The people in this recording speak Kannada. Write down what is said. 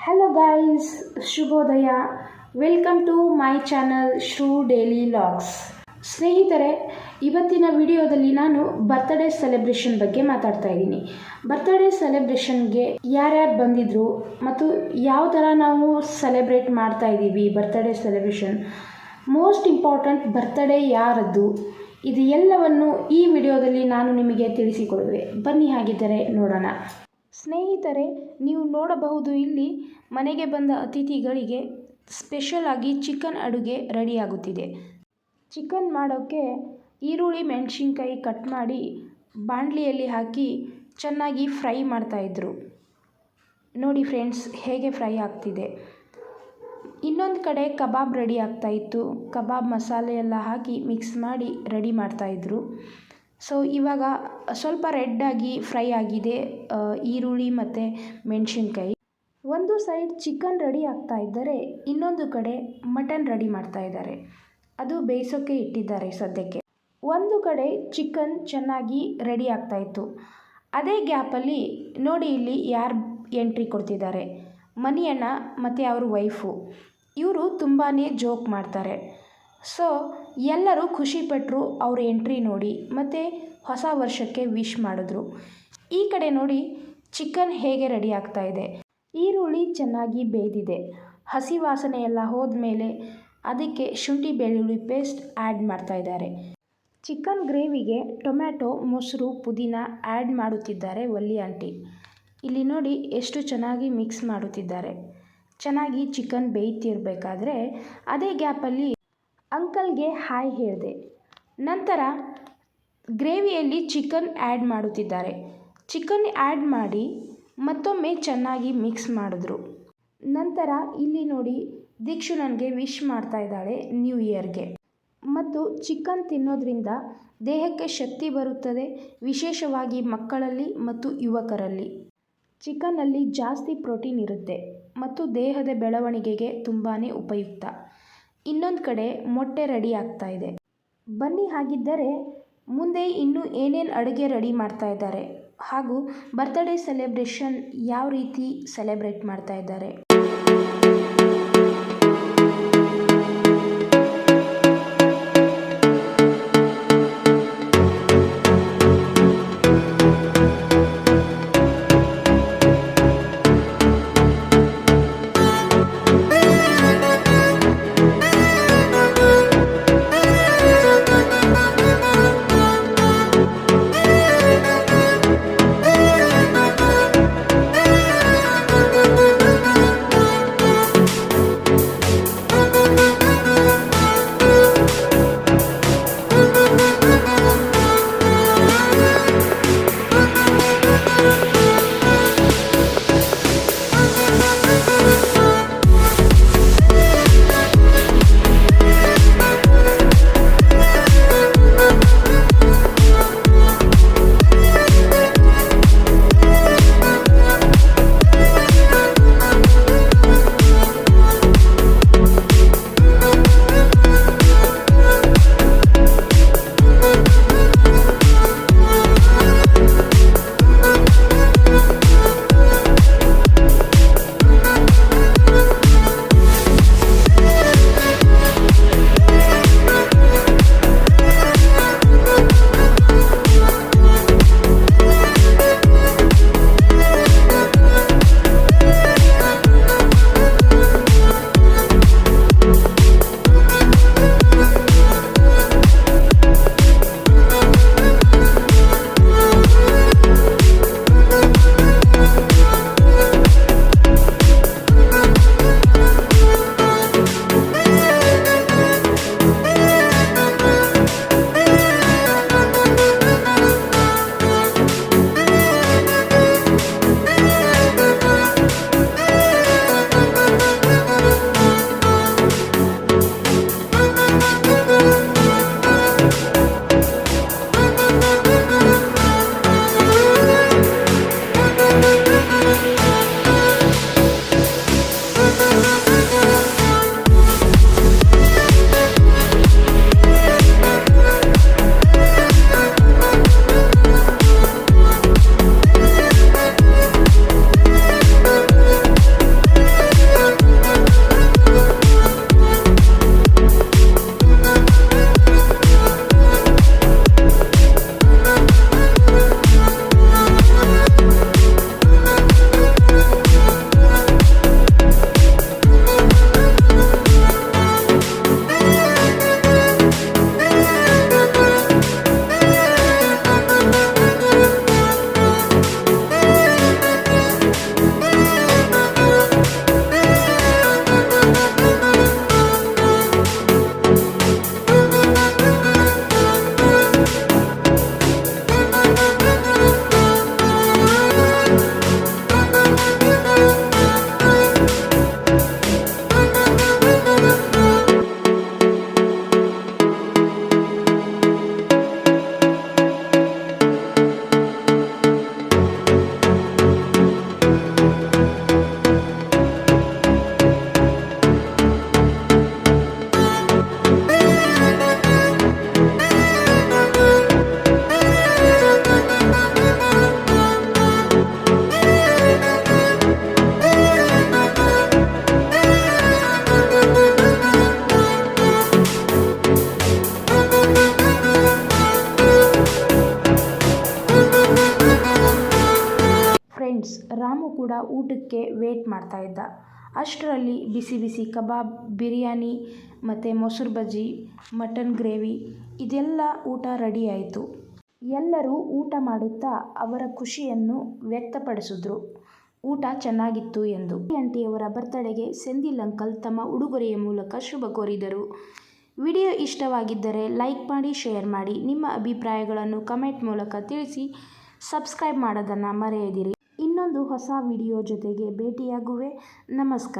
ಹಲೋ ಗೈಸ್, ಶುಭೋದಯ. Welcome to my channel Shru daily logs. ಸ್ನೇಹಿತರೆ, ಇವತ್ತಿನ ವಿಡಿಯೋದಲ್ಲಿ ನಾನು ಬರ್ತ್ಡೇ ಸೆಲೆಬ್ರೇಷನ್ ಬಗ್ಗೆ ಮಾತಾಡ್ತಾ ಇದ್ದೀನಿ. ಬರ್ತ್ಡೇ ಸೆಲೆಬ್ರೇಷನ್ಗೆ ಯಾರ್ಯಾರು ಬಂದಿದ್ರು ಮತ್ತು ಯಾವ ಥರ ನಾವು ಸೆಲೆಬ್ರೇಟ್ ಮಾಡ್ತಾ ಇದ್ದೀವಿ birthday celebration, most important birthday ಯಾರದ್ದು, ಇದು ಎಲ್ಲವನ್ನು ಈ ವಿಡಿಯೋದಲ್ಲಿ ನಾನು ನಿಮಗೆ ತಿಳಿಸಿಕೊಡುವೆ. ಬನ್ನಿ ಹಾಗಿದ್ದರೆ ನೋಡೋಣ. ಸ್ನೇಹಿತರೆ, ನೀವು ನೋಡಬಹುದು, ಇಲ್ಲಿ ಮನೆಗೆ ಬಂದ ಅತಿಥಿಗಳಿಗೆ ಸ್ಪೆಷಲ್ ಆಗಿ ಚಿಕನ್ ಅಡುಗೆ ರೆಡಿಯಾಗುತ್ತಿದೆ. ಚಿಕನ್ ಮಾಡೋಕ್ಕೆ ಈರುಳ್ಳಿ ಮೆಣಸಿನ್ಕಾಯಿ ಕಟ್ ಮಾಡಿ ಬಾಣಲಿಯಲ್ಲಿ ಹಾಕಿ ಚೆನ್ನಾಗಿ ಫ್ರೈ ಮಾಡ್ತಾಯಿದ್ರು. ನೋಡಿ ಫ್ರೆಂಡ್ಸ್, ಹೇಗೆ ಫ್ರೈ ಆಗ್ತಿದೆ. ಇನ್ನೊಂದು ಕಡೆ ಕಬಾಬ್ ರೆಡಿ ಆಗ್ತಾಯಿತ್ತು. ಕಬಾಬ್ ಮಸಾಲೆ ಎಲ್ಲ ಹಾಕಿ ಮಿಕ್ಸ್ ಮಾಡಿ ರೆಡಿ ಮಾಡ್ತಾಯಿದ್ರು. ಸೊ ಇವಾಗ ಸ್ವಲ್ಪ ರೆಡ್ಡಾಗಿ ಫ್ರೈ ಆಗಿದೆ ಈರುಳ್ಳಿ ಮತ್ತು ಮೆಣಸಿನ್ಕಾಯಿ. ಒಂದು ಸೈಡ್ ಚಿಕನ್ ರೆಡಿ ಆಗ್ತಾ ಇದ್ದರೆ ಇನ್ನೊಂದು ಕಡೆ ಮಟನ್ ರೆಡಿ ಮಾಡ್ತಾ ಇದ್ದಾರೆ. ಅದು ಬೇಯಿಸೋಕ್ಕೆ ಇಟ್ಟಿದ್ದಾರೆ ಸದ್ಯಕ್ಕೆ. ಒಂದು ಕಡೆ ಚಿಕನ್ ಚೆನ್ನಾಗಿ ರೆಡಿ ಆಗ್ತಾಯಿತ್ತು. ಅದೇ ಗ್ಯಾಪಲ್ಲಿ ನೋಡಿ ಇಲ್ಲಿ ಯಾರು ಎಂಟ್ರಿ ಕೊಡ್ತಿದ್ದಾರೆ. ಮಣಿಯಣ್ಣ ಮತ್ತು ಅವ್ರ ವೈಫು. ಇವರು ತುಂಬಾ ಜೋಕ್ ಮಾಡ್ತಾರೆ. ಸೊ ಎಲ್ಲರೂ ಖುಷಿಪಟ್ಟರು ಅವ್ರ ಎಂಟ್ರಿ ನೋಡಿ ಮತ್ತು ಹೊಸ ವರ್ಷಕ್ಕೆ ವಿಶ್ ಮಾಡಿದ್ರು. ಈ ಕಡೆ ನೋಡಿ ಚಿಕನ್ ಹೇಗೆ ರೆಡಿ ಆಗ್ತಾ ಇದೆ. ಈರುಳ್ಳಿ ಚೆನ್ನಾಗಿ ಬೇಯ್ದಿದೆ. ಹಸಿ ವಾಸನೆ ಎಲ್ಲ ಹೋದ್ಮೇಲೆ ಅದಕ್ಕೆ ಶುಂಠಿ ಬೆಳ್ಳುಳ್ಳಿ ಪೇಸ್ಟ್ ಆ್ಯಡ್ ಮಾಡ್ತಾ ಇದ್ದಾರೆ. ಚಿಕನ್ ಗ್ರೇವಿಗೆ ಟೊಮ್ಯಾಟೊ, ಮೊಸರು, ಪುದೀನ ಆ್ಯಡ್ ಮಾಡುತ್ತಿದ್ದಾರೆ ವಲ್ಲಿ ಆಂಟಿ. ಇಲ್ಲಿ ನೋಡಿ ಎಷ್ಟು ಚೆನ್ನಾಗಿ ಮಿಕ್ಸ್ ಮಾಡುತ್ತಿದ್ದಾರೆ. ಚೆನ್ನಾಗಿ ಚಿಕನ್ ಬೇಯ್ತಿರಬೇಕಾದ್ರೆ ಅದೇ ಗ್ಯಾಪಲ್ಲಿ ಅಂಕಲ್ಗೆ ಹಾಯ್ ಹೇಳಿದೆ. ನಂತರ ಗ್ರೇವಿಯಲ್ಲಿ ಚಿಕನ್ ಆ್ಯಡ್ ಮಾಡುತ್ತಿದ್ದಾರೆ. ಚಿಕನ್ ಆ್ಯಡ್ ಮಾಡಿ ಮತ್ತೊಮ್ಮೆ ಚೆನ್ನಾಗಿ ಮಿಕ್ಸ್ ಮಾಡಿದ್ರು. ನಂತರ ಇಲ್ಲಿ ನೋಡಿ ದೀಕ್ಷು ನನಗೆ ವಿಶ್ ಮಾಡ್ತಾ ಇದ್ದಾಳೆ ನ್ಯೂ ಇಯರ್ಗೆ. ಮತ್ತು ಚಿಕನ್ ತಿನ್ನೋದ್ರಿಂದ ದೇಹಕ್ಕೆ ಶಕ್ತಿ ಬರುತ್ತದೆ, ವಿಶೇಷವಾಗಿ ಮಕ್ಕಳಲ್ಲಿ ಮತ್ತು ಯುವಕರಲ್ಲಿ. ಚಿಕನ್ನಲ್ಲಿ ಜಾಸ್ತಿ ಪ್ರೋಟೀನ್ ಇರುತ್ತೆ ಮತ್ತು ದೇಹದ ಬೆಳವಣಿಗೆಗೆ ತುಂಬಾ ಉಪಯುಕ್ತ. ಇನ್ನೊಂದು ಕಡೆ ಮೊಟ್ಟೆ ರೆಡಿ ಆಗ್ತಾ ಇದೆ. ಬನ್ನಿ ಹಾಗಿದ್ದರೆ ಮುಂದೆ ಇನ್ನೂ ಏನೇನು ಅಡುಗೆ ರೆಡಿ ಮಾಡ್ತಾ ಇದ್ದಾರೆ ಹಾಗೂ ಬರ್ತ್ಡೇ ಸೆಲೆಬ್ರೇಷನ್ ಯಾವ ರೀತಿ ಸೆಲೆಬ್ರೇಟ್ ಮಾಡ್ತಾ ಇದ್ದಾರೆ. ಕೂಡ ಊಟಕ್ಕೆ ವೇಟ್ ಮಾಡ್ತಾ ಇದ್ದ. ಅಷ್ಟರಲ್ಲಿ ಬಿಸಿ ಬಿಸಿ ಕಬಾಬ್, ಬಿರಿಯಾನಿ ಮತ್ತು ಮೊಸರು ಬಜ್ಜಿ, ಮಟನ್ ಗ್ರೇವಿ ಇದೆಲ್ಲ ಊಟ ರೆಡಿ ಆಯಿತು. ಎಲ್ಲರೂ ಊಟ ಮಾಡುತ್ತಾ ಅವರ ಖುಷಿಯನ್ನು ವ್ಯಕ್ತಪಡಿಸಿದ್ರು ಊಟ ಚೆನ್ನಾಗಿತ್ತು ಎಂದು. ಆಂಟಿಯವರ ಬರ್ತ್ಡೇಗೆ ಸೆಂದಿಲ್ ಅಂಕಲ್ ತಮ್ಮ ಉಡುಗೊರೆಯ ಮೂಲಕ ಶುಭ ಕೋರಿದರು. ವಿಡಿಯೋ ಇಷ್ಟವಾಗಿದ್ದರೆ ಲೈಕ್ ಮಾಡಿ, ಶೇರ್ ಮಾಡಿ, ನಿಮ್ಮ ಅಭಿಪ್ರಾಯಗಳನ್ನು ಕಮೆಂಟ್ ಮೂಲಕ ತಿಳಿಸಿ. ಸಬ್ಸ್ಕ್ರೈಬ್ ಮಾಡೋದನ್ನು ಮರೆಯದಿರಿ. ಇನ್ನೊಂದು ಹೊಸ ವಿಡಿಯೋ ಜೊತೆಗೆ ಭೇಟಿಯಾಗುವೆ. ನಮಸ್ಕಾರ.